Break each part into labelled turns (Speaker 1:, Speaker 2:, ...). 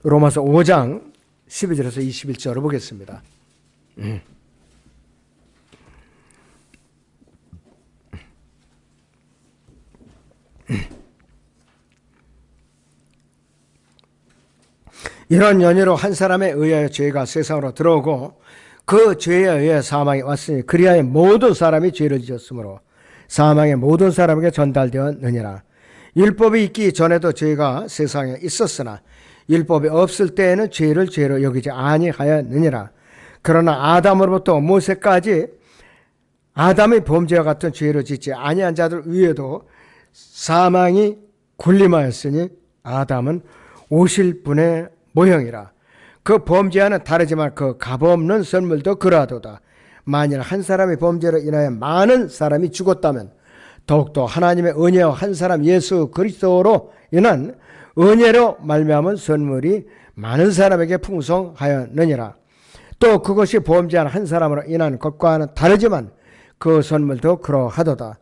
Speaker 1: 로마서 5장 12절에서 21절을 보겠습니다. 이런 연유로 한 사람에 의하여 죄가 세상으로 들어오고 그 죄에 의해 사망이 왔으니 그리하여 모든 사람이 죄를 지었으므로 사망의 모든 사람에게 전달되었느니라. 율법이 있기 전에도 죄가 세상에 있었으나 율법이 없을 때에는 죄를 죄로 여기지 아니하였느니라. 그러나 아담으로부터 모세까지 아담의 범죄와 같은 죄를 짓지 아니한 자들 위에도 사망이 군림하였으니 아담은 오실 분의 모형이라. 그 범죄와는 다르지만 그 값없는 선물도 그러하도다. 만일 한 사람의 범죄로 인하여 많은 사람이 죽었다면 더욱더 하나님의 은혜와 한 사람 예수 그리스도로 인한 은혜로 말미암은 선물이 많은 사람에게 풍성하였느니라. 또 그것이 범죄한 한 사람으로 인한 것과는 다르지만 그 선물도 그러하도다.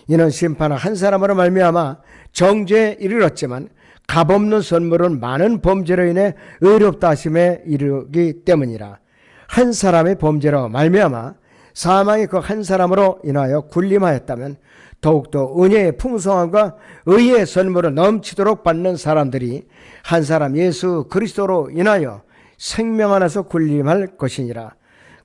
Speaker 1: 이는 심판은 한 사람으로 말미암아 정죄에 이르렀지만 값없는 선물은 많은 범죄로 인해 의롭다 하심에 이르기 때문이라. 한 사람의 범죄로 말미암아 사망이 그 한 사람으로 인하여 군림하였다면 더욱더 은혜의 풍성함과 의의 선물을 넘치도록 받는 사람들이 한 사람 예수 그리스도로 인하여 생명 안에서 군림할 것이니라.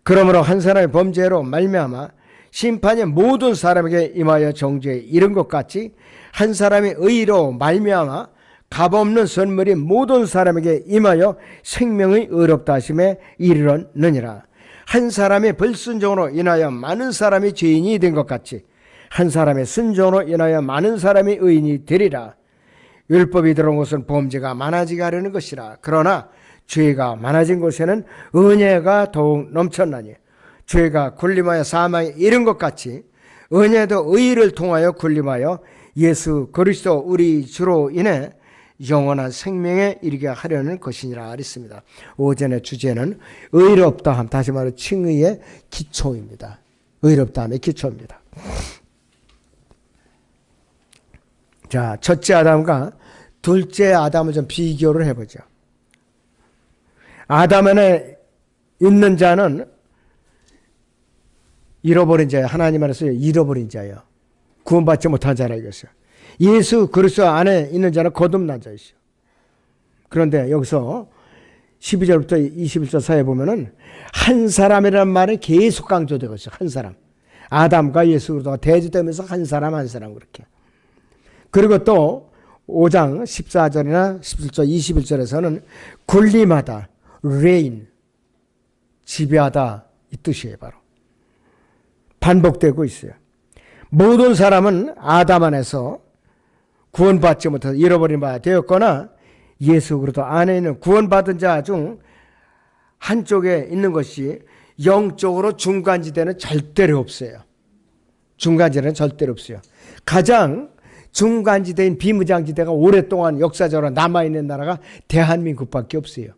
Speaker 1: 그러므로 한 사람의 범죄로 말미암아 심판이 모든 사람에게 임하여 정죄에 이른 것 같이 한 사람의 의로 말미암아 값없는 선물이 모든 사람에게 임하여 생명의 의롭다 하심에 이르렀느니라. 한 사람의 불순종으로 인하여 많은 사람이 죄인이 된 것 같이 한 사람의 순종으로 인하여 많은 사람이 의인이 되리라. 율법이 들어온 것은 범죄가 많아지게 하려는 것이라. 그러나 죄가 많아진 곳에는 은혜가 더욱 넘쳤나니 죄가 군림하여 사망에 이른 것 같이 은혜도 의를 통하여 군림하여 예수 그리스도 우리 주로 인해 영원한 생명에 이르게 하려는 것이니라 그랬습니다. 오전의 주제는 의롭다함, 다시 말해 칭의의 기초입니다. 의롭다함의 기초입니다. 자, 첫째 아담과 둘째 아담을 좀 비교를 해보죠. 아담 안에 있는 자는 잃어버린 자예요. 하나님 안에서 잃어버린 자예요. 구원받지 못한 자라 이것이요. 예수 그리스도 안에 있는 자는 거듭난 자이시오. 그런데 여기서 12절부터 21절 사이에 보면은 한 사람이라는 말은 계속 강조되고 있어요. 한 사람. 아담과 예수 그리스도가 대조되면서 한 사람 한 사람 그렇게. 그리고 또 5장 14절이나 17절 21절에서는 군림하다, reign, 지배하다 이 뜻이에요. 바로. 반복되고 있어요. 모든 사람은 아담 안에서 구원받지 못해서 잃어버린 바 되었거나 예수 그리스도 안에 있는 구원받은 자 중 한쪽에 있는 것이 영적으로 중간지대는 절대로 없어요. 중간지대는 절대로 없어요. 가장 중간지대인 비무장지대가 오랫동안 역사적으로 남아있는 나라가 대한민국밖에 없어요.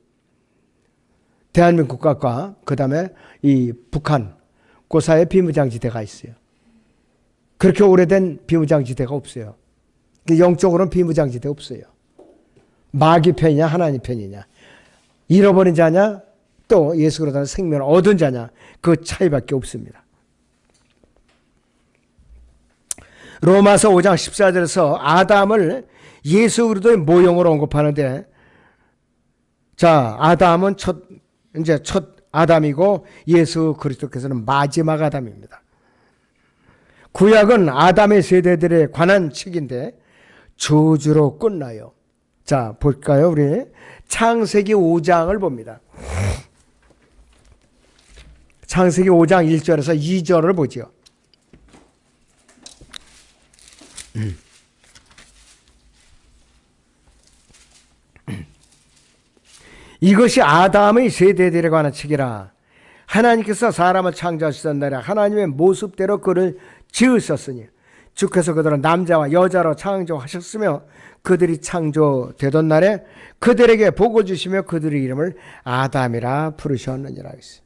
Speaker 1: 대한민국 국가과 그 다음에 이 북한 그 사이에 비무장지대가 있어요. 그렇게 오래된 비무장지대가 없어요. 영적으로는 비무장지대 없어요. 마귀 편이냐 하나님 편이냐, 잃어버린 자냐 또 예수 그리스도의 생명을 얻은 자냐, 그 차이밖에 없습니다. 로마서 5장 14절에서 아담을 예수 그리스도의 모형으로 언급하는데, 자, 아담은 첫 아담이고 예수 그리스도께서는 마지막 아담입니다. 구약은 아담의 세대들에 관한 책인데 저주로 끝나요. 자, 볼까요? 우리 창세기 5장을 봅니다. 창세기 5장 1절에서 2절을 보죠. 이것이 아담의 세대들에 관한 책이라. 하나님께서 사람을 창조하시던 날에 하나님의 모습대로 그를 지으셨으니 주께서 그들은 남자와 여자로 창조하셨으며 그들이 창조되던 날에 그들에게 복을 주시며 그들의 이름을 아담이라 부르셨느니라 했어요.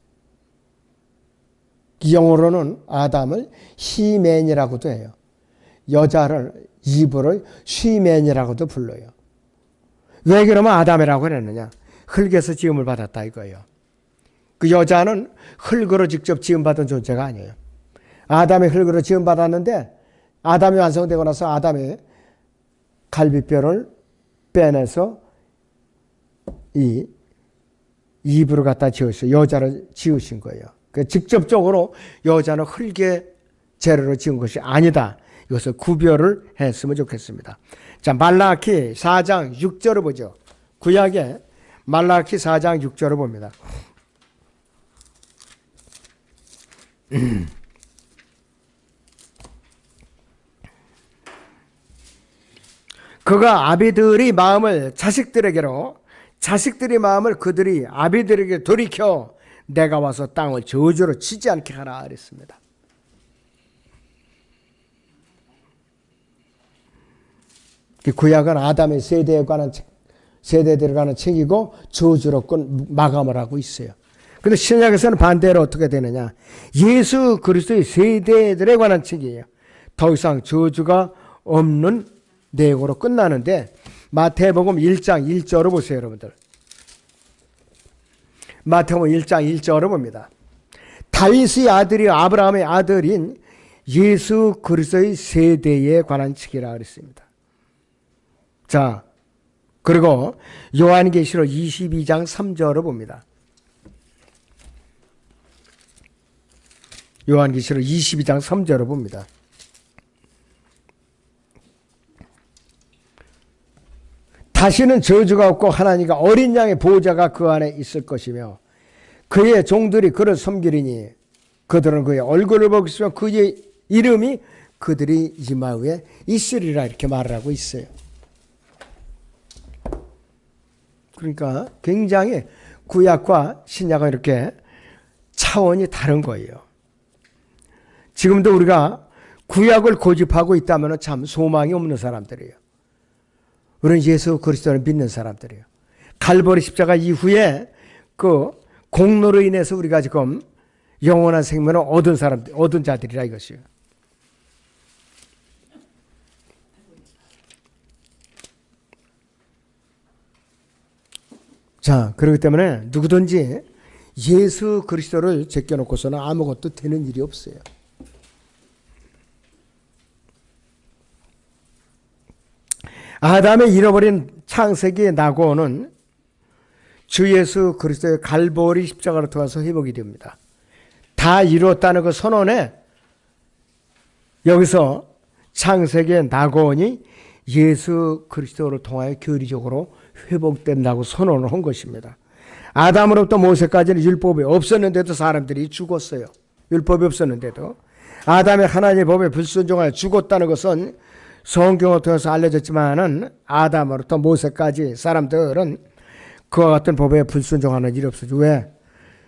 Speaker 1: 영어로는 아담을 히맨이라고도 해요. 여자를 이브를 쉬맨이라고도 불러요. 왜 그러면 아담이라고 그랬느냐? 흙에서 지음을 받았다 이거예요. 그 여자는 흙으로 직접 지음받은 존재가 아니에요. 아담이 흙으로 지음받았는데 아담이 완성되고 나서 아담이 갈비뼈를 빼내서 이 입으로 갖다 지으셔 여자를 지으신 거예요. 그 직접적으로 여자는 흙의 재료로 지은 것이 아니다. 이것을 구별을 했으면 좋겠습니다. 자, 말라키 4장 6절을 보죠. 구약의 말라키 4장 6절을 봅니다. 그가 아비들의 마음을 자식들에게로 자식들의 마음을 그들이 아비들에게 돌이켜 내가 와서 땅을 저주로 치지 않게 하라 그랬습니다. 구약은 아담의 세대에 관한 세대들에 관한 책이고 저주로 마감을 하고 있어요. 그런데 신약에서는 반대로 어떻게 되느냐? 예수 그리스도의 세대들에 관한 책이에요. 더 이상 저주가 없는 내용으로 끝나는데 마태복음 1장 1절을 보세요, 여러분들. 마태복음 1장 1절을 봅니다. 다윗의 아들이 아브라함의 아들인 예수 그리스도의 세대에 관한 책이라 그랬습니다. 자, 그리고 요한계시록 22장 3절을 봅니다. 요한계시록 22장 3절을 봅니다. 다시는 저주가 없고 하나님과 어린 양의 보호자가 그 안에 있을 것이며 그의 종들이 그를 섬기리니 그들은 그의 얼굴을 보겠으며 그의 이름이 그들이 이마 위에 있으리라 이렇게 말을 하고 있어요. 그러니까 굉장히 구약과 신약은 이렇게 차원이 다른 거예요. 지금도 우리가 구약을 고집하고 있다면 참 소망이 없는 사람들이에요. 우리는 예수 그리스도를 믿는 사람들이에요. 갈보리 십자가 이후에 그 공로로 인해서 우리가 지금 영원한 생명을 얻은 자들이라 이것이에요. 자, 그렇기 때문에 누구든지 예수 그리스도를 제껴놓고서는 아무것도 되는 일이 없어요. 아담의 잃어버린 창세기의 낙원은 주 예수 그리스도의 갈보리 십자가로 통해서 회복이 됩니다. 다 이루었다는 그 선언에 여기서 창세기의 낙원이 예수 그리스도를 통하여 교리적으로 회복된다고 선언을 한 것입니다. 아담으로부터 모세까지는 율법이 없었는데도 사람들이 죽었어요. 율법이 없었는데도. 아담의 하나님의 법에 불순종하여 죽었다는 것은 성경을 통해서 알려졌지만은 아담으로부터 모세까지 사람들은 그와 같은 법에 불순종하는 일이 없었죠. 왜?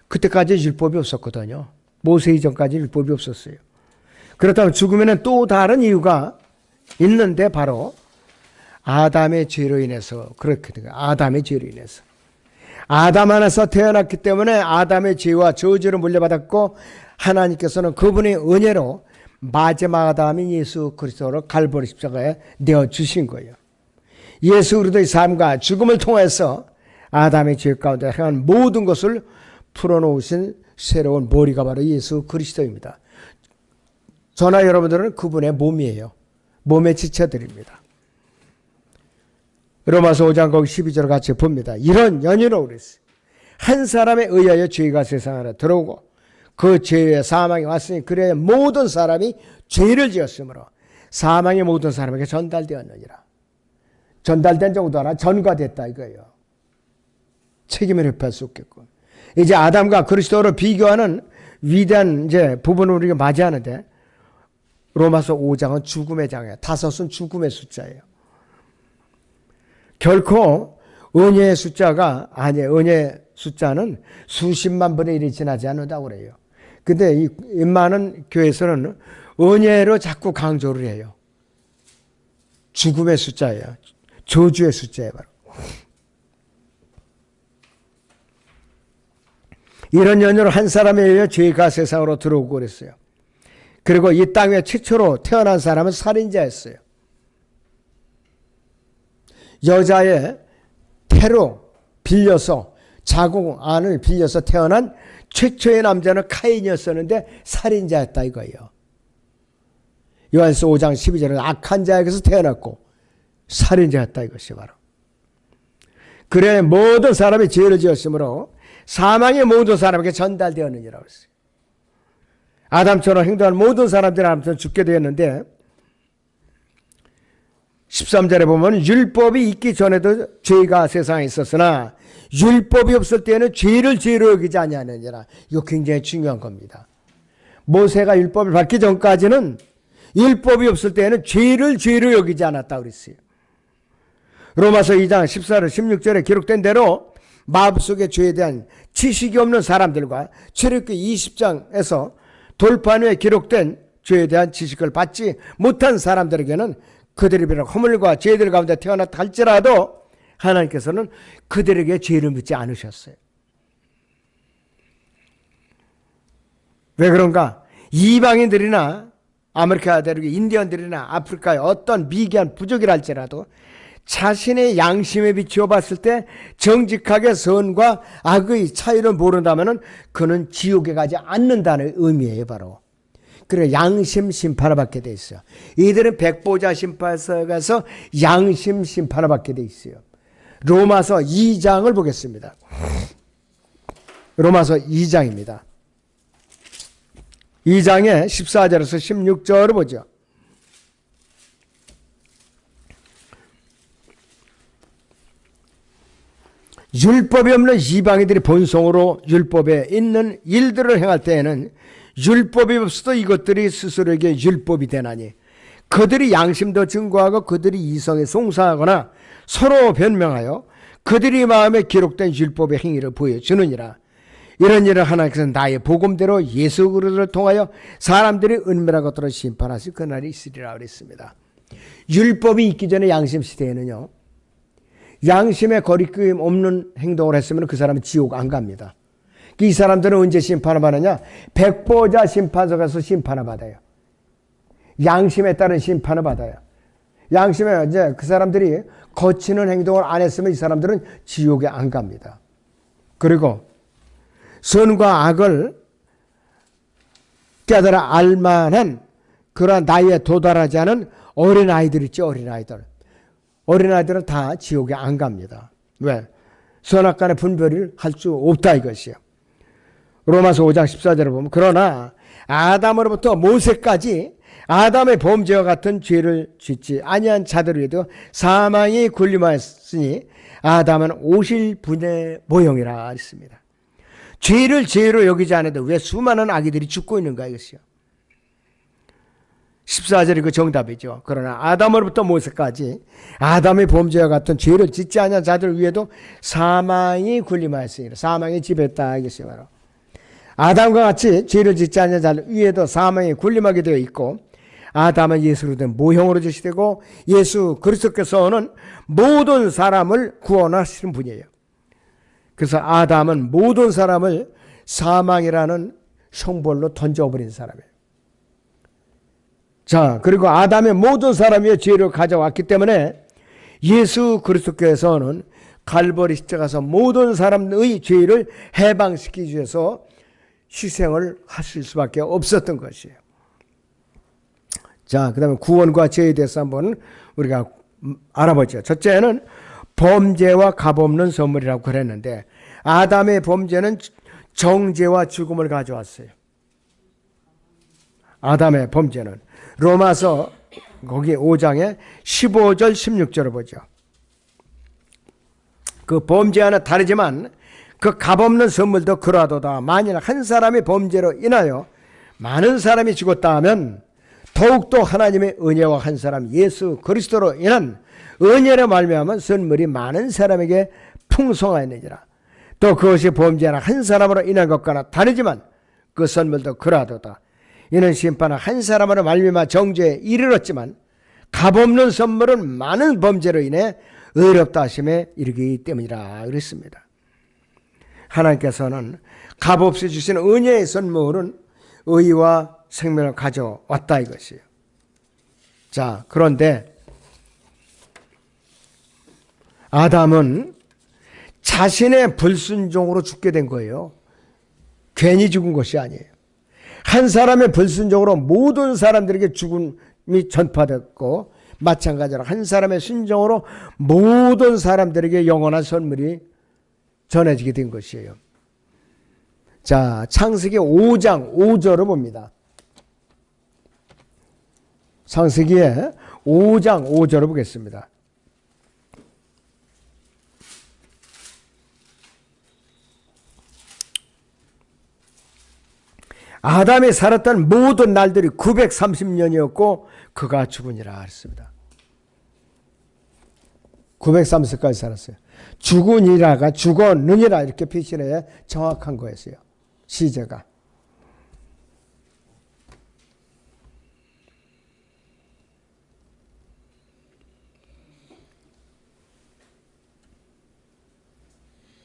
Speaker 1: 그때까지 율법이 없었거든요. 모세 이전까지 율법이 없었어요. 그렇다면 죽으면 또 다른 이유가 있는데 바로 아담의 죄로 인해서 그렇게 된 거예요. 아담의 죄로 인해서. 아담 안에서 태어났기 때문에 아담의 죄와 저주를 물려받았고 하나님께서는 그분의 은혜로 마지막 아담인 예수 그리스도를 갈보리 십자가에 내어주신 거예요. 예수 그리스도의 삶과 죽음을 통해서 아담의 죄 가운데 행한 모든 것을 풀어놓으신 새로운 머리가 바로 예수 그리스도입니다. 저나 여러분들은 그분의 몸이에요. 몸의 지체들입니다. 로마서 5장 거기 12절을 같이 봅니다. 이런 연유로 그랬어요. 한 사람에 의하여 죄가 세상 안에 들어오고 그 죄의 사망이 왔으니 그래 모든 사람이 죄를 지었으므로 사망이 모든 사람에게 전달되었느니라. 전달된 정도나 전가됐다 이거예요. 책임을 회피할 수 없겠고. 이제 아담과 그리스도를 비교하는 위대한 이제 부분을 우리가 맞이하는데 로마서 5장은 죽음의 장이에요. 5은 죽음의 숫자예요. 결코 은혜의 숫자가 아니에요. 은혜의 숫자는 수십만 분의 1이 지나지 않는다고 그래요. 근데 이 많은 교회에서는 은혜로 자꾸 강조를 해요. 죽음의 숫자예요. 저주의 숫자예요. 바로. 이런 연유로 한 사람에 의해 죄가 세상으로 들어오고 그랬어요. 그리고 이 땅에 최초로 태어난 사람은 살인자였어요. 여자의 태로, 빌려서 자궁 안을 빌려서 태어난 최초의 남자는 카인이었었는데 살인자였다 이거예요. 요한서 5장 12절은 악한 자에게서 태어났고 살인자였다 이것이 바로. 그래 모든 사람이 죄를 지었으므로 사망의 모든 사람에게 전달되었느니라고 했어요. 아담처럼 행동한 모든 사람들이 아무튼 죽게 되었는데 13절에 보면 율법이 있기 전에도 죄가 세상에 있었으나 율법이 없을 때에는 죄를 죄로 여기지 아니하느니라. 이거 굉장히 중요한 겁니다. 모세가 율법을 받기 전까지는 율법이 없을 때에는 죄를 죄로 여기지 않았다고 그랬어요. 로마서 2장 14절 16절에 기록된 대로 마음속의 죄에 대한 지식이 없는 사람들과 출애굽기 20장에서 돌판 위에 기록된 죄에 대한 지식을 받지 못한 사람들에게는 그들이 비록 허물과 죄들 가운데 태어났다 할지라도 하나님께서는 그들에게 죄를 묻지 않으셨어요. 왜 그런가? 이방인들이나 아메리카 대륙의 인디언들이나 아프리카의 어떤 미개한 부족이랄지라도 자신의 양심에 비추어 봤을 때 정직하게 선과 악의 차이를 모른다면 그는 지옥에 가지 않는다는 의미예요. 바로. 그래 양심 심판을 받게 돼 있어요. 이들은 백보자 심판서에 가서 양심 심판을 받게 돼 있어요. 로마서 2장을 보겠습니다. 로마서 2장입니다. 2장의 14절에서 16절을 보죠. 율법이 없는 이방인들이 본성으로 율법에 있는 일들을 행할 때에는 율법이 없어도 이것들이 스스로에게 율법이 되나니 그들이 양심도 증거하고 그들이 이성에 송사하거나 서로 변명하여 그들이 마음에 기록된 율법의 행위를 보여주느니라. 이런 일을 하나님께서 나의 복음대로 예수 그리스도를 통하여 사람들이 은밀한 것들을 심판하실 그날이 있으리라 그랬습니다. 율법이 있기 전에 양심 시대에는요, 양심에 거리낌 없는 행동을 했으면 그 사람은 지옥 안 갑니다. 이 사람들은 언제 심판을 받느냐? 백보자 심판소 가서 심판을 받아요. 양심에 따른 심판을 받아요. 양심에 이제 그 사람들이 거치는 행동을 안 했으면 이 사람들은 지옥에 안 갑니다. 그리고 선과 악을 깨달아 알만한 그러한 나이에 도달하지 않은 어린아이들 있죠. 어린아이들. 어린아이들은 다 지옥에 안 갑니다. 왜? 선악 간의 분별을 할 수 없다 이것이요. 로마서 5장 14절을 보면 그러나 아담으로부터 모세까지 아담의 범죄와 같은 죄를 짓지 아니한 자들 위에도 사망이 군림하였으니 아담은 오실 분의 모형이라 했습니다. 죄를 죄로 여기지 않아도 왜 수많은 아기들이 죽고 있는가 이것이요. 14절이 그 정답이죠. 그러나 아담으로부터 모세까지 아담의 범죄와 같은 죄를 짓지 아니한 자들 위에도 사망이 군림하였으니 사망이 지배했다 이것이요. 바로 아담과 같이 죄를 짓지 않은 자들 위에도 사망이 군림하게 되어 있고 아담은 예수로 된 모형으로 제시되고 예수 그리스도께서는 모든 사람을 구원하시는 분이에요. 그래서 아담은 모든 사람을 사망이라는 형벌로 던져버린 사람이에요. 자, 그리고 아담의 모든 사람 위에 죄를 가져왔기 때문에 예수 그리스도께서는 갈보리 십자가에서 모든 사람의 죄를 해방시키기 위해서 희생을 하실 수밖에 없었던 것이에요. 자, 그 다음에 구원과 죄에 대해서 한번 우리가 알아보죠. 첫째는 범죄와 값없는 선물이라고 그랬는데 아담의 범죄는 정죄와 죽음을 가져왔어요. 아담의 범죄는 로마서 거기 5장에 15절 16절을 보죠. 그 범죄와는 다르지만 그 값없는 선물도 그러하도다. 만일 한 사람의 범죄로 인하여 많은 사람이 죽었다 하면 더욱더 하나님의 은혜와 한 사람 예수 그리스도로 인한 은혜로 말미암은 선물이 많은 사람에게 풍성하였느니라. 또 그것이 범죄하는 한 사람으로 인한 것과는 다르지만 그 선물도 그러하도다. 이는 심판은 한 사람으로 말미암아 정죄에 이르렀지만 값없는 선물은 많은 범죄로 인해 의롭다 하심에 이르기 때문이라 그랬습니다. 하나님께서는 값없이 주신 은혜의 선물은 의와 생명을 가져왔다 이것이에요. 자, 그런데 아담은 자신의 불순종으로 죽게 된 거예요. 괜히 죽은 것이 아니에요. 한 사람의 불순종으로 모든 사람들에게 죽음이 전파됐고, 마찬가지로 한 사람의 순종으로 모든 사람들에게 영원한 선물이 전해지게 된 것이에요. 자, 창세기 5장 5절을 봅니다. 창세기의 5장 5절을 보겠습니다. 아담이 살았던 모든 날들이 930년이었고 그가 죽으니라 했습니다. 930까지 살았어요. 죽으니라가 죽었느니라 이렇게 표시를 해야 정확한 거였어요. 시제가.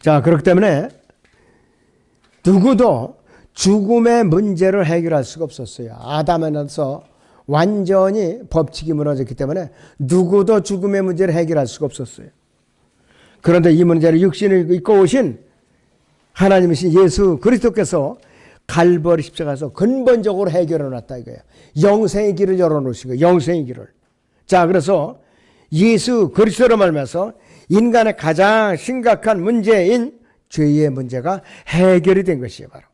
Speaker 1: 자, 그렇기 때문에 누구도 죽음의 문제를 해결할 수가 없었어요. 아담에서 완전히 법칙이 무너졌기 때문에 누구도 죽음의 문제를 해결할 수가 없었어요. 그런데 이 문제를 육신을 입고 오신 하나님이신 예수 그리스도께서 갈보리 십자가에서 근본적으로 해결해 놨다 이거예요. 영생의 길을 열어놓으신 거예요. 영생의 길을. 자, 그래서 예수 그리스도로 말미암아서 인간의 가장 심각한 문제인 죄의 문제가 해결이 된 것이에요. 바로.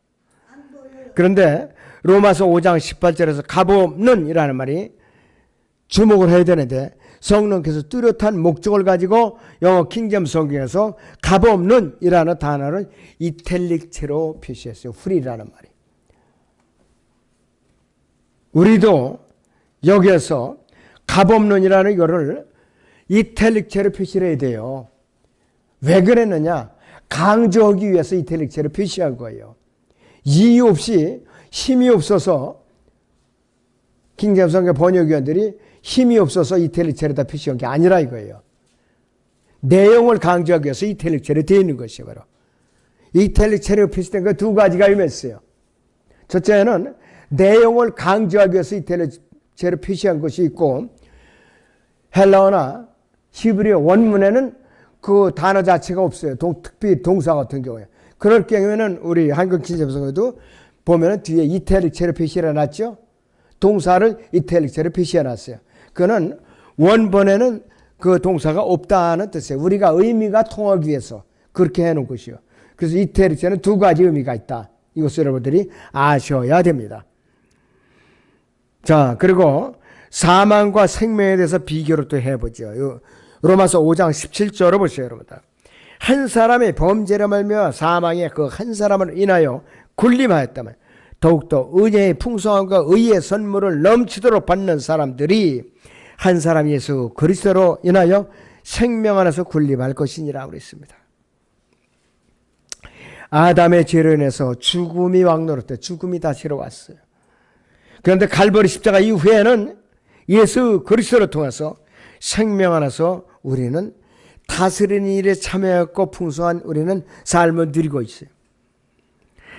Speaker 1: 그런데 로마서 5장 18절에서 값없는 이라는 말이 주목을 해야 되는데, 성령께서 뚜렷한 목적을 가지고 영어 킹제임스 성경에서 값없는 이라는 단어를 이탈릭체로 표시했어요. free라는 말이. 우리도 여기에서 값없는 이라는 이거를 이탈릭체로 표시를 해야 돼요. 왜 그랬느냐? 강조하기 위해서 이탈릭체로 표시한 거예요. 이유 없이 힘이 없어서 킹제임스 성경 번역위원들이 힘이 없어서 이탈릭체로다 표시한 게 아니라 이거예요. 내용을 강조하기 위해서 이탈릭체로 되어 있는 것이에요. 바로. 이탈릭체로 표시된 거 두 가지가 있어요. 첫째는 내용을 강조하기 위해서 이탈릭체로 표시한 것이 있고, 헬라어나 히브리어 원문에는 그 단어 자체가 없어요. 특히 동사 같은 경우에. 그럴 경우에는 우리 한국 킹제임스에도 보면은 뒤에 이탈릭체로 표시해 놨죠. 동사를 이탈릭체로 표시해 놨어요. 그거는 원본에는 그 동사가 없다는 뜻이에요. 우리가 의미가 통하기 위해서 그렇게 해놓은 것이요. 그래서 이탈릭체는 두 가지 의미가 있다. 이것을 여러분들이 아셔야 됩니다. 자, 그리고 사망과 생명에 대해서 비교를 또 해보죠. 로마서 5장 17절을 보세요, 여러분들. 한 사람의 범죄로 말미암아 사망에 그 한 사람을 인하여 군림하였다면 더욱더 은혜의 풍성함과 의의 선물을 넘치도록 받는 사람들이 한 사람 예수 그리스도로 인하여 생명 안에서 군림할 것이니라 그랬습니다. 아담의 죄로 인해서 죽음이 왕노릇돼 죽음이 다시러 왔어요. 그런데 갈보리 십자가 이후에는 예수 그리스도를 통해서 생명 안에서 우리는 다스리는 일에 참여했고 풍성한 우리는 삶을 누리고 있어요.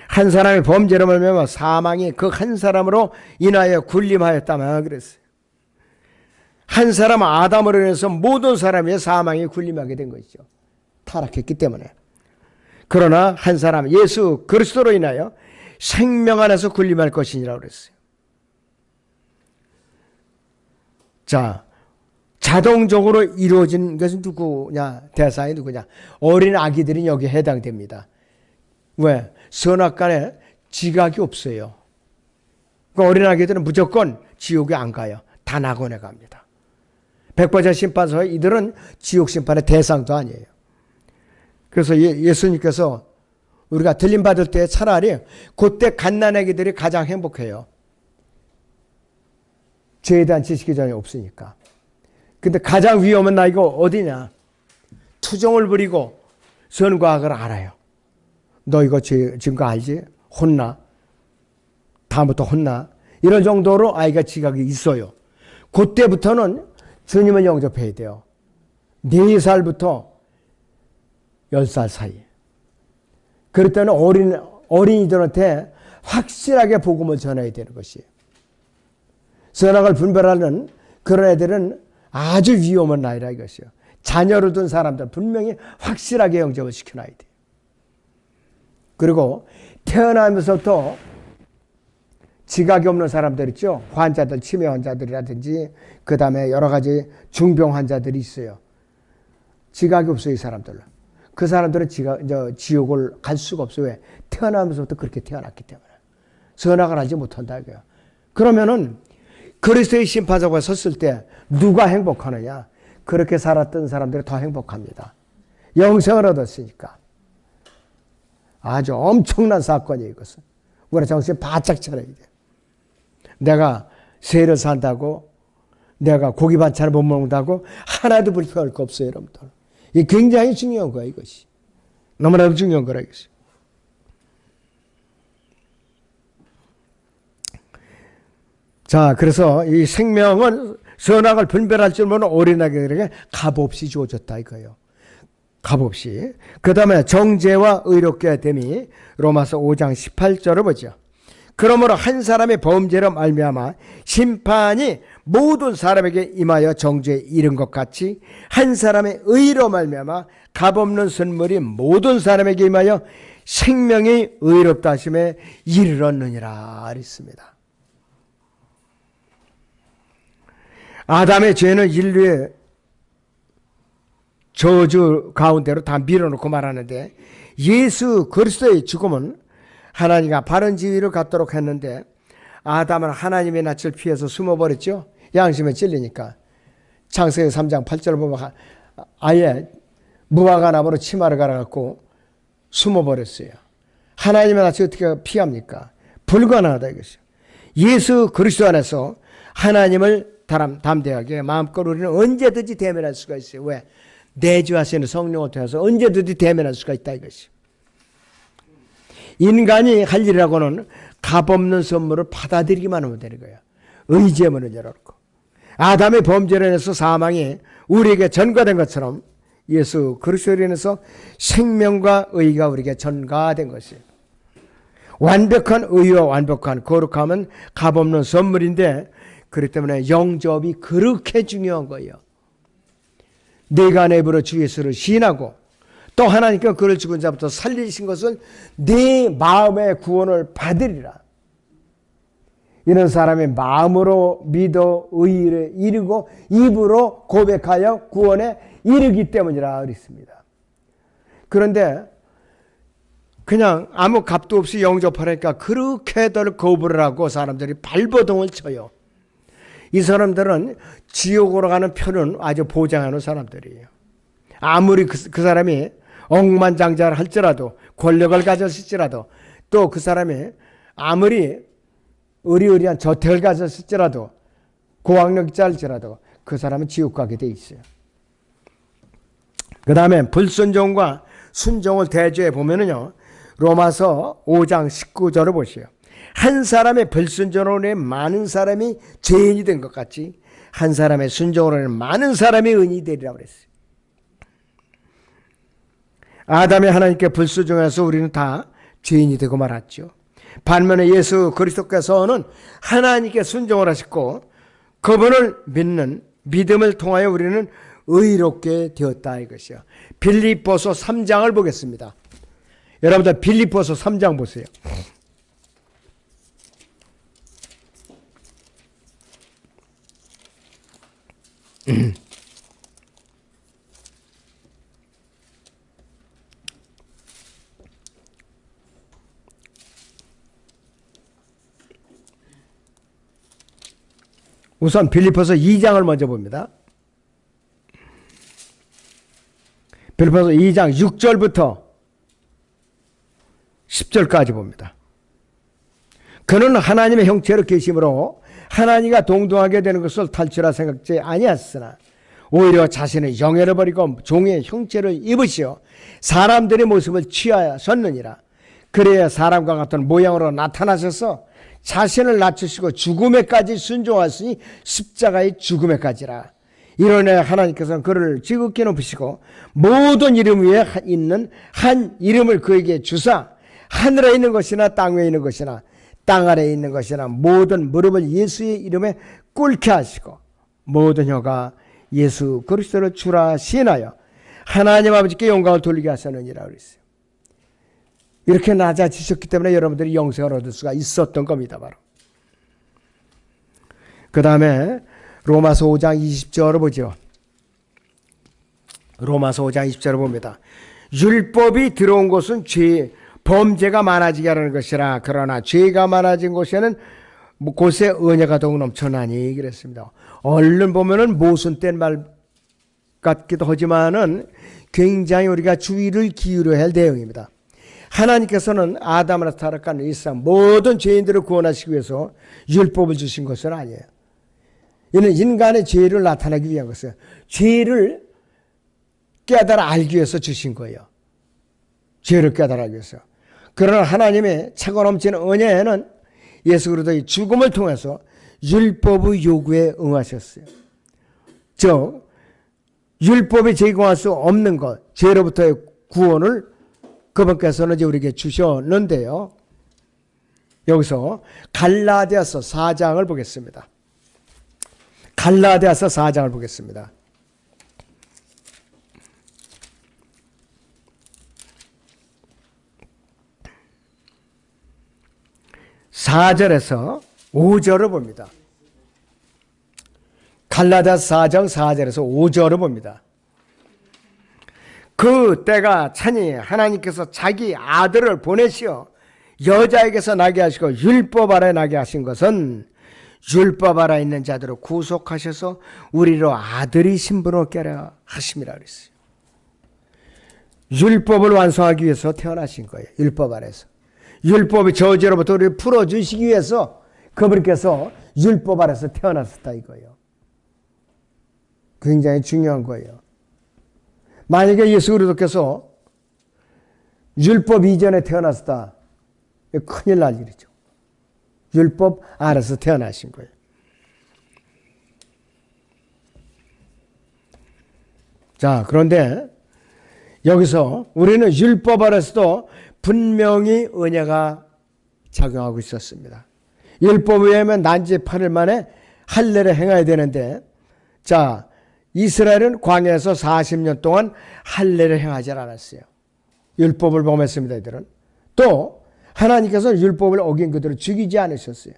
Speaker 1: 한 사람의 범죄로 말미암아 사망이 그 한 사람으로 인하여 군림하였다면 그랬어요. 한 사람 아담으로 인해서 모든 사람의 사망이 군림하게 된 것이죠. 타락했기 때문에. 그러나 한 사람 예수 그리스도로 인하여 생명 안에서 군림할 것이니라 그랬어요. 자, 자동적으로 이루어진 것은 누구냐? 대상이 누구냐? 어린 아기들이 여기에 해당됩니다. 왜? 선악간에 지각이 없어요. 그러니까 어린 아기들은 무조건 지옥에 안 가요. 단 학원에 갑니다. 백보자 심판서 이들은 지옥 심판의 대상도 아니에요. 그래서 예수님께서 우리가 들림받을 때 차라리 그때 갓난아기들이 가장 행복해요. 죄에 대한 지식이 전혀 없으니까. 근데 가장 위험한 나이가 어디냐? 투정을 부리고 선과 악을 알아요. 너 이거 지금 거 알지? 혼나. 다음부터 혼나. 이런 정도로 아이가 지각이 있어요. 그때부터는 주님을 영접해야 돼요. 4살부터 10살 사이. 그럴 때는 어린이들한테 확실하게 복음을 전해야 되는 것이에요. 선악을 분별하는 그런 애들은 아주 위험한 나이라 이것이요. 자녀를 둔 사람들 분명히 확실하게 영접을 시켜놔야 돼요. 그리고 태어나면서부터 지각이 없는 사람들 있죠. 환자들, 치매 환자들이라든지 그 다음에 여러 가지 중병 환자들이 있어요. 지각이 없어요, 이 사람들은. 그 사람들은 지옥을 갈 수가 없어요. 왜? 태어나면서부터 그렇게 태어났기 때문에. 선악을 하지 못한다 이거예요. 그러면은 그리스도의 심판자가 섰을 때 누가 행복하느냐? 그렇게 살았던 사람들이 더 행복합니다. 영생을 얻었으니까. 아주 엄청난 사건이에요, 이것은. 우리 정신 바짝 차려야 돼. 내가 세를 산다고, 내가 고기 반찬을 못 먹는다고 하나도 불편할 거 없어요, 여러분들. 이게 굉장히 중요한 거야, 이것이. 너무나도 중요한 거라, 이것이. 자, 그래서 이 생명은 선악을 분별할 줄 모르는 어린아이들에게 값없이 주어졌다 이거예요. 값없이. 그 다음에 정죄와 의롭게 됨이 로마서 5장 18절을 보죠. 그러므로 한 사람의 범죄로 말미암아 심판이 모든 사람에게 임하여 정죄에 이른 것 같이 한 사람의 의로 말미암아 값없는 선물이 모든 사람에게 임하여 생명이 의롭다 하심에 이르렀느니라 그랬습니다. 아담의 죄는 인류의 저주 가운데로 다 밀어놓고 말하는데 예수 그리스도의 죽음은 하나님과 바른 지위를 갖도록 했는데 아담은 하나님의 낯을 피해서 숨어버렸죠. 양심에 찔리니까. 창세기 3장 8절을 보면 아예 무화과나무로 치마를 갈아갖고 숨어버렸어요. 하나님의 낯을 어떻게 피합니까? 불가능하다 이것이요. 예수 그리스도 안에서 하나님을 담대하게 마음껏 우리는 언제든지 대면할 수가 있어요. 왜? 내주하시는 성령을 통해서 언제든지 대면할 수가 있다 이것이. 인간이 할 일이라고는 값없는 선물을 받아들이기만 하면 되는 거예요. 의지의 문을 열어놓고. 아담의 범죄로 인해서 사망이 우리에게 전가된 것처럼 예수 그리스도로 인해서 생명과 의가 우리에게 전가된 것이에요. 완벽한 의와 완벽한 거룩함은 값없는 선물인데 그렇기 때문에 영접이 그렇게 중요한 거예요. 내가 내 입으로 주 예수를 시인하고 또 하나님께서 그를 죽은 자부터 살리신 것을 네 마음의 구원을 받으리라. 이런 사람이 마음으로 믿어 의에 이르고 입으로 고백하여 구원에 이르기 때문이라 그랬습니다. 그런데 그냥 아무 값도 없이 영접하니까 그렇게들 거부를 하고 사람들이 발버둥을 쳐요. 이 사람들은 지옥으로 가는 표는 아주 보장하는 사람들이에요. 아무리 그 사람이 억만장자를 할지라도 권력을 가졌을지라도 또 그 사람이 아무리 의리의리한 저택을 가졌을지라도 고학력이 짤지라도 그 사람은 지옥 가게 돼 있어요. 그 다음에 불순종과 순종을 대조해 보면은요, 로마서 5장 19절을 보시오. 한 사람의 불순종으로 인해 많은 사람이 죄인이 된 것 같이 한 사람의 순종으로 인해 많은 사람이 의인이 되리라고 그랬어요. 아담이 하나님께 불순종해서 우리는 다 죄인이 되고 말았죠. 반면에 예수 그리스도께서는 하나님께 순종을 하셨고 그분을 믿는 믿음을 통하여 우리는 의롭게 되었다 이것이요. 빌립보서 3장을 보겠습니다. 여러분들 빌립보서 3장 보세요. 우선 빌립보서 2장을 먼저 봅니다. 빌립보서 2장 6절부터 10절까지 봅니다. 그는 하나님의 형체로 계심으로 하나님과 동등하게 되는 것을 탈출하 생각지 아니하였으나 오히려 자신의 영예를 버리고 종의 형체를 입으시어 사람들의 모습을 취하셨느니라. 그래야 사람과 같은 모양으로 나타나셔서 자신을 낮추시고 죽음에까지 순종하시니 십자가의 죽음에까지라. 이러내 하나님께서는 그를 지극히 높이시고 모든 이름 위에 있는 한 이름을 그에게 주사 하늘에 있는 것이나 땅 위에 있는 것이나 땅 아래에 있는 것이나 모든 무릎을 예수의 이름에 꿇게 하시고 모든 혀가 예수 그리스도를 주라 시인하여 하나님 아버지께 영광을 돌리게 하셨느니라 그랬어요. 이렇게 낮아지셨기 때문에 여러분들이 영생을 얻을 수가 있었던 겁니다. 바로. 그 다음에 로마서 5장 20절을 보죠. 로마서 5장 20절을 봅니다. 율법이 들어온 것은 범죄가 많아지게 하는 것이라. 그러나 죄가 많아진 곳에는 곳에 은혜가 더욱 넘쳐나니 그랬습니다. 얼른 보면은 모순된 말 같기도 하지만은 굉장히 우리가 주의를 기울여야 할 내용입니다. 하나님께서는 아담으로 타락한 이상 모든 죄인들을 구원하시기 위해서 율법을 주신 것은 아니에요. 이는 인간의 죄를 나타내기 위한 것이에요. 죄를 깨달아 알기 위해서 주신 거예요. 죄를 깨달아 알기 위해서. 그러나 하나님의 차고 넘치는 은혜에는 예수 그리스도의 죽음을 통해서 율법의 요구에 응하셨어요. 즉 율법이 제공할 수 없는 것, 죄로부터의 구원을 그분께서는 이제 우리에게 주셨는데요. 여기서 갈라디아서 4장을 보겠습니다. 갈라디아서 4장을 보겠습니다. (4절에서) (5절을) 봅니다. 갈라디아서 4장 4절에서 5절을 봅니다. 그 때가 차니 하나님께서 자기 아들을 보내시어 여자에게서 나게 하시고 율법 아래 나게 하신 것은 율법 아래 있는 자들을 구속하셔서 우리로 아들이 신분을 얻게 하려 하심이라 그랬어요. 율법을 완성하기 위해서 태어나신 거예요. 율법 아래서. 율법의 저주로부터 우리를 풀어주시기 위해서 그분께서 율법 아래서 태어났었다 이거예요. 굉장히 중요한 거예요. 만약에 예수 그리스도께서 율법 이전에 태어났다, 큰일 날 일이죠. 율법 아래서 태어나신 거예요. 자, 그런데 여기서 우리는 율법 아래서도 분명히 은혜가 작용하고 있었습니다. 율법에 의하면 난지 8일 만에 할례를 행해야 되는데, 자, 이스라엘은 광야에서 40년 동안 할례를 행하지 않았어요. 율법을 범했습니다. 이들은. 또 하나님께서 율법을 어긴 그들을 죽이지 않으셨어요.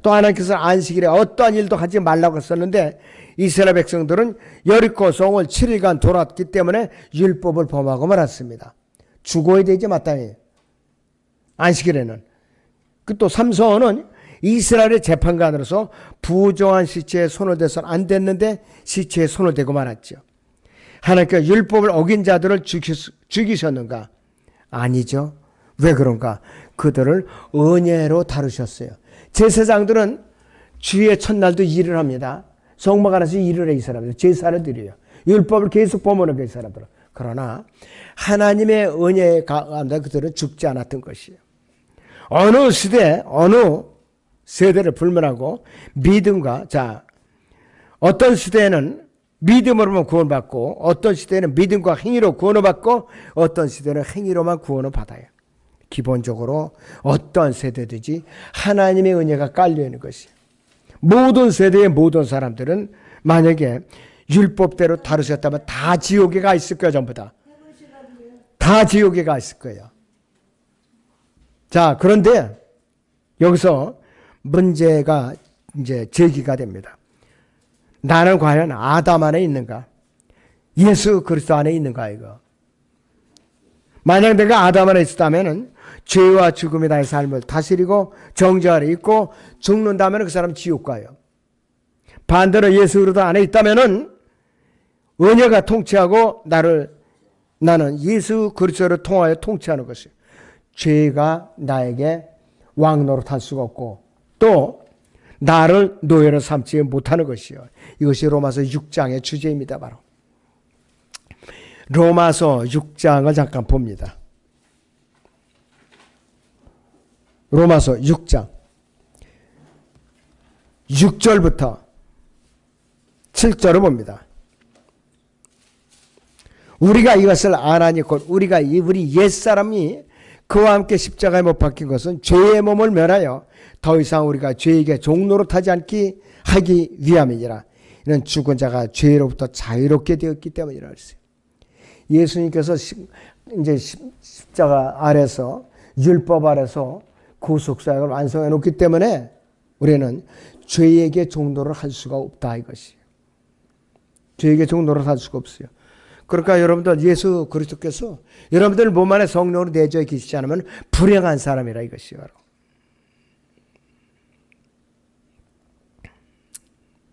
Speaker 1: 또 하나님께서 안식일에 어떠한 일도 하지 말라고 했었는데 이스라엘 백성들은 여리고 성을 7일간 돌았기 때문에 율법을 범하고 말았습니다. 죽어야 되지 마땅히. 안식일에는. 또 삼손은 이스라엘의 재판관으로서 부정한 시체에 손을 대서는 안 됐는데 시체에 손을 대고 말았죠. 하나님께서 율법을 어긴 자들을 죽이셨는가? 아니죠. 왜 그런가? 그들을 은혜로 다루셨어요. 제사장들은 주의 첫날도 일을 합니다. 성막 안에서 일을 해 이 사람들. 제사를 드려요. 율법을 계속 범하는 그 사람들은. 그러나 하나님의 은혜 가운데 그들은 죽지 않았던 것이에요. 어느 시대, 어느 세대를 불문하고 믿음과, 자, 어떤 시대에는 믿음으로만 구원받고 어떤 시대에는 믿음과 행위로 구원을 받고 어떤 시대는 행위로만 구원을 받아요. 기본적으로 어떤 세대든지 하나님의 은혜가 깔려있는 것이에요. 모든 세대의 모든 사람들은 만약에 율법대로 다루셨다면 다 지옥에 가 있을 거예요. 전부 다. 다 지옥에 가 있을 거예요. 자, 그런데 여기서 문제가 이제 제기가 됩니다. 나는 과연 아담 안에 있는가? 예수 그리스도 안에 있는가 이거? 만약 내가 아담 안에 있었다면 죄와 죽음이 나의 삶을 다스리고 정죄 아래 있고 죽는다면 그 사람 지옥 가요. 반대로 예수 그리스도 안에 있다면 은혜가 통치하고 나는 예수 그리스도를 통하여 통치하는 것이에요. 죄가 나에게 왕노릇 할 수가 없고 또 나를 노예로 삼지 못하는 것이요. 이것이 로마서 6장의 주제입니다. 바로 로마서 6장을 잠깐 봅니다. 로마서 6장 6절부터 7절을 봅니다. 우리가 이것을 아나니 곧 우리 옛사람이 그와 함께 십자가에 못 박힌 것은 죄의 몸을 멸하여 더 이상 우리가 죄에게 종노릇하지 않기 하기 위함이니라. 이는 죽은 자가 죄로부터 자유롭게 되었기 때문이라 했어요. 예수님께서 이제 십자가 아래서 율법 아래서 구속사역을 완성해 놓기 때문에 우리는 죄에게 종노를 할 수가 없다 이것이에요. 죄에게 종노를 할 수가 없어요. 그러니까 여러분들 예수 그리스도께서 여러분들 몸 안에 성령으로 내주어 계시지 않으면 불행한 사람이라 이것이요.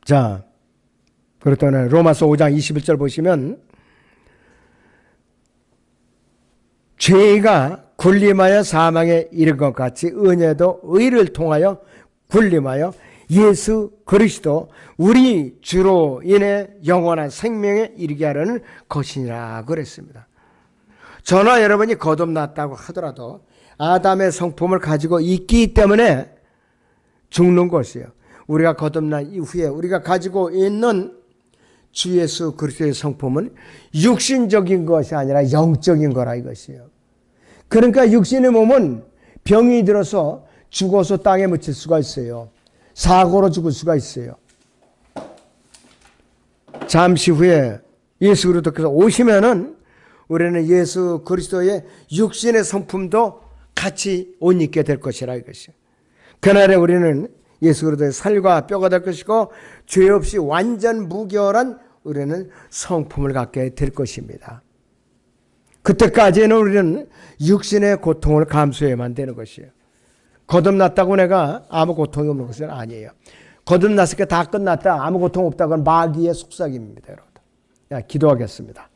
Speaker 1: 자, 그렇다면 로마서 5장 21절 보시면 죄가 군림하여 사망에 이른 것 같이 은혜도 의를 통하여 군림하여 예수 그리스도 우리 주로 인해 영원한 생명에 이르게 하려는 것이니라 그랬습니다. 저나 여러분이 거듭났다고 하더라도 아담의 성품을 가지고 있기 때문에 죽는 것이에요. 우리가 거듭난 이후에 우리가 가지고 있는 주 예수 그리스도의 성품은 육신적인 것이 아니라 영적인 거라 이것이에요. 그러니까 육신의 몸은 병이 들어서 죽어서 땅에 묻힐 수가 있어요. 사고로 죽을 수가 있어요. 잠시 후에 예수 그리스도께서 오시면은 우리는 예수 그리스도의 육신의 성품도 같이 옷 입게 될 것이라 이것이에요. 그날에 우리는 예수 그리스도의 살과 뼈가 될 것이고 죄 없이 완전 무결한 우리는 성품을 갖게 될 것입니다. 그때까지는 우리는 육신의 고통을 감수해야만 되는 것이에요. 거듭났다고 내가 아무 고통이 없는 것은 아니에요. 거듭났으니까 다 끝났다 아무 고통 없다고는 마귀의 속삭임입니다. 여러분. 기도하겠습니다.